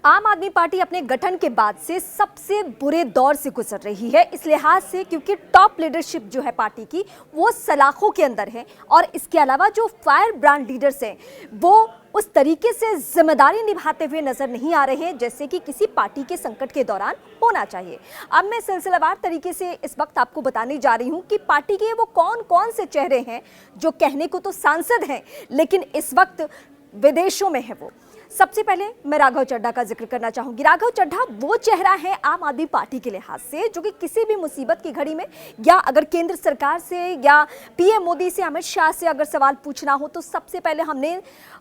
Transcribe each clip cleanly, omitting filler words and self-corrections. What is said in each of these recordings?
आम आदमी पार्टी अपने गठन के बाद से सबसे बुरे दौर से गुजर रही है, इस लिहाज से क्योंकि टॉप लीडरशिप जो है पार्टी की वो सलाखों के अंदर है और इसके अलावा जो फायर ब्रांड लीडर्स हैं वो उस तरीके से जिम्मेदारी निभाते हुए नजर नहीं आ रहे हैं जैसे कि किसी पार्टी के संकट के दौरान होना चाहिए। अब मैं सिलसिलावार तरीके से इस वक्त आपको बताने जा रही हूं कि पार्टी के वो कौन कौन से चेहरे हैं जो कहने को तो सांसद हैं लेकिन इस वक्त विदेशों में है। वो सबसे पहले मैं राघव चड्ढा का जिक्र करना चाहूंगी। राघव चड्ढा वो चेहरा है आम आदमी पार्टी के लिहाज से जो कि किसी भी मुसीबत की घड़ी में या अगर केंद्र सरकार से या पीएम मोदी से, अमित शाह से अगर सवाल पूछना हो तो सबसे पहले हमने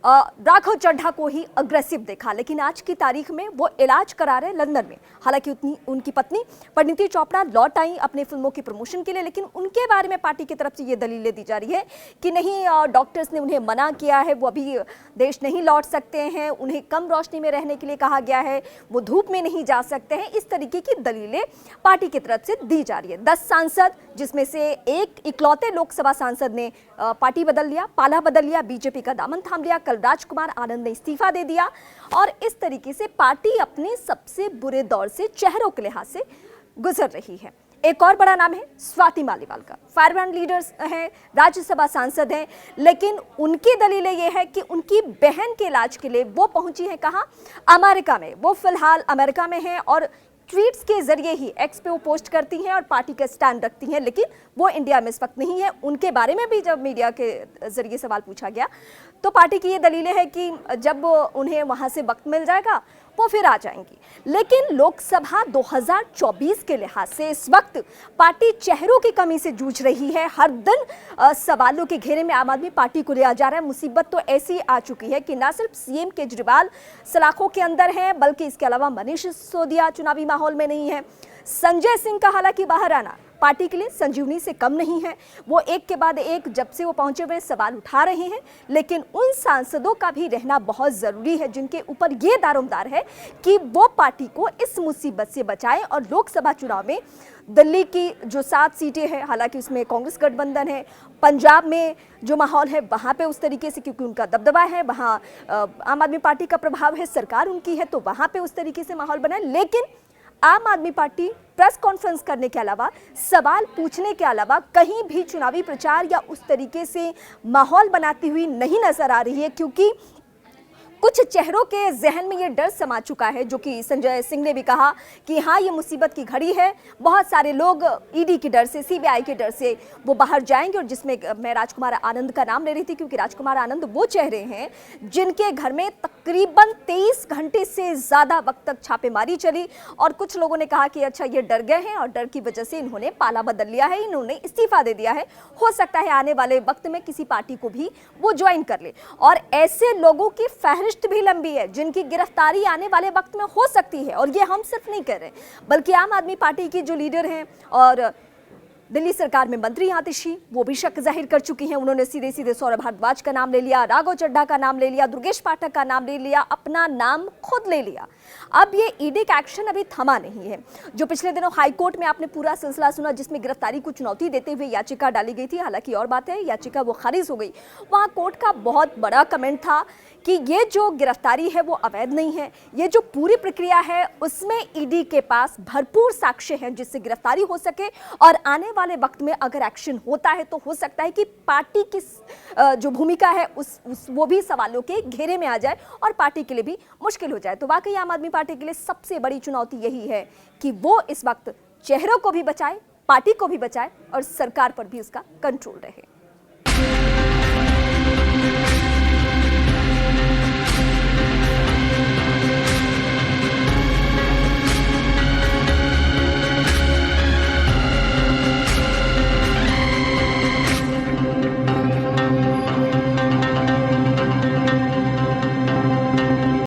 राघव चड्ढा को ही अग्रेसिव देखा। लेकिन आज की तारीख में वो इलाज करा रहे लंदन में। हालांकि उनकी पत्नी परिणीति चोपड़ा लौट आई अपने फिल्मों की प्रमोशन के लिए, लेकिन उनके बारे में पार्टी की तरफ से ये दलीलें दी जा रही है कि नहीं, डॉक्टर्स ने उन्हें मना किया है, वो अभी देश नहीं लौट सकते हैं, उन्हें कम रोशनी में रहने के लिए कहा गया है, वो धूप में नहीं जा सकते हैं। इस तरीके की दलीलें पार्टी की तरफ से दी जा रही है। 10 सांसद जिसमें से एक इकलौते लोकसभा सांसद ने पार्टी बदल लिया, पाला बदल लिया, बीजेपी का दामन थाम लिया। कल राजकुमार आनंद ने इस्तीफा दे दिया और इस तरीके से पार्टी अपने सबसे बुरे दौर से चेहरों के लिहाज से गुजर रही है। एक और बड़ा नाम है स्वाति मालीवाल का। फायर ब्रांड लीडर्स हैं, राज्यसभा सांसद हैं, लेकिन उनकी दलीलें ये है कि उनकी बहन के इलाज के लिए वो पहुंची हैं कहां? अमेरिका में। वो फिलहाल अमेरिका में हैं और ट्वीट्स के जरिए ही एक्स पे वो पोस्ट करती हैं और पार्टी का स्टैंड रखती हैं, लेकिन वो इंडिया में इस वक्त नहीं है। उनके बारे में भी जब मीडिया के जरिए सवाल पूछा गया तो पार्टी की ये दलीलें हैं कि जब उन्हें वहां से वक्त मिल जाएगा वो फिर आ जाएंगी। लेकिन लोकसभा 2024 के लिहाज से इस वक्त पार्टी चेहरों की कमी से जूझ रही है। हर दिन सवालों के घेरे में आम आदमी पार्टी को लिया जा रहा है। मुसीबत तो ऐसी आ चुकी है कि न सिर्फ सीएम केजरीवाल सलाखों के अंदर है बल्कि इसके अलावा मनीष सिसोदिया चुनावी माहौल में नहीं है। संजय सिंह का हालांकि बाहर आना पार्टी के लिए संजीवनी से कम नहीं है। वो एक के बाद एक जब से वो पहुंचे हुए सवाल उठा रहे हैं, लेकिन उन सांसदों का भी रहना बहुत जरूरी है जिनके ऊपर ये दारोमदार है कि वो पार्टी को इस मुसीबत से बचाएं। और लोकसभा चुनाव में दिल्ली की जो 7 सीटें हैं, हालांकि उसमें कांग्रेस गठबंधन है, पंजाब में जो माहौल है वहां पे उस तरीके से क्योंकि उनका दबदबा है, वहां आम आदमी पार्टी का प्रभाव है, सरकार उनकी है, तो वहां पे उस तरीके से माहौल बना है। लेकिन आम आदमी पार्टी प्रेस कॉन्फ्रेंस करने के अलावा, सवाल पूछने के अलावा कहीं भी चुनावी प्रचार या उस तरीके से माहौल बनाती हुई नहीं नजर आ रही है, क्योंकि कुछ चेहरों के जहन में ये डर समा चुका है, जो कि संजय सिंह ने भी कहा कि हाँ ये मुसीबत की घड़ी है, बहुत सारे लोग ईडी के डर से, सीबीआई के डर से वो बाहर जाएंगे। और जिसमें मैं राजकुमार आनंद का नाम ले रही थी क्योंकि राजकुमार आनंद वो चेहरे हैं जिनके घर में तकरीबन 23 घंटे से ज़्यादा वक्त तक छापेमारी चली और कुछ लोगों ने कहा कि अच्छा ये डर गए हैं और डर की वजह से इन्होंने पाला बदल लिया है, इन्होंने इस्तीफा दे दिया है। हो सकता है आने वाले वक्त में किसी पार्टी को भी वो ज्वाइन कर ले। और ऐसे लोगों की फहरिस्त भी लंबी है जिनकी गिरफ्तारी आने वाले वक्त में हो सकती है। और ये हम सिर्फ नहीं कह रहे बल्कि आम आदमी पार्टी की जो लीडर हैं और दिल्ली सरकार में मंत्री आतिशी वो भी शक जाहिर कर चुकी हैं। उन्होंने सीधे सीधे सौरभ भारद्वाज का नाम ले लिया, राघव चड्ढा का नाम ले लिया, दुर्गेश पाठक का नाम ले लिया, अपना नाम खुद ले लिया। अब ये ईडी का एक्शन अभी थमा नहीं है। जो पिछले दिनों हाईकोर्ट में आपने पूरा सिलसिला सुना जिसमें गिरफ्तारी को चुनौती देते हुए याचिका डाली गई थी, हालांकि और बात है याचिका वो खारिज हो गई। वहां कोर्ट का बहुत बड़ा कमेंट था कि ये जो गिरफ्तारी है वो अवैध नहीं है, ये जो पूरी प्रक्रिया है उसमें ईडी के पास भरपूर साक्ष्य हैं जिससे गिरफ्तारी हो सके। और आने वाले वक्त में अगर एक्शन होता है तो हो सकता है कि पार्टी की जो भूमिका है वो भी सवालों के घेरे में आ जाए और पार्टी के लिए भी मुश्किल हो जाए। तो वाकई आम आदमी पार्टी के लिए सबसे बड़ी चुनौती यही है कि वो इस वक्त चेहरों को भी बचाए, पार्टी को भी बचाए और सरकार पर भी उसका कंट्रोल रहे।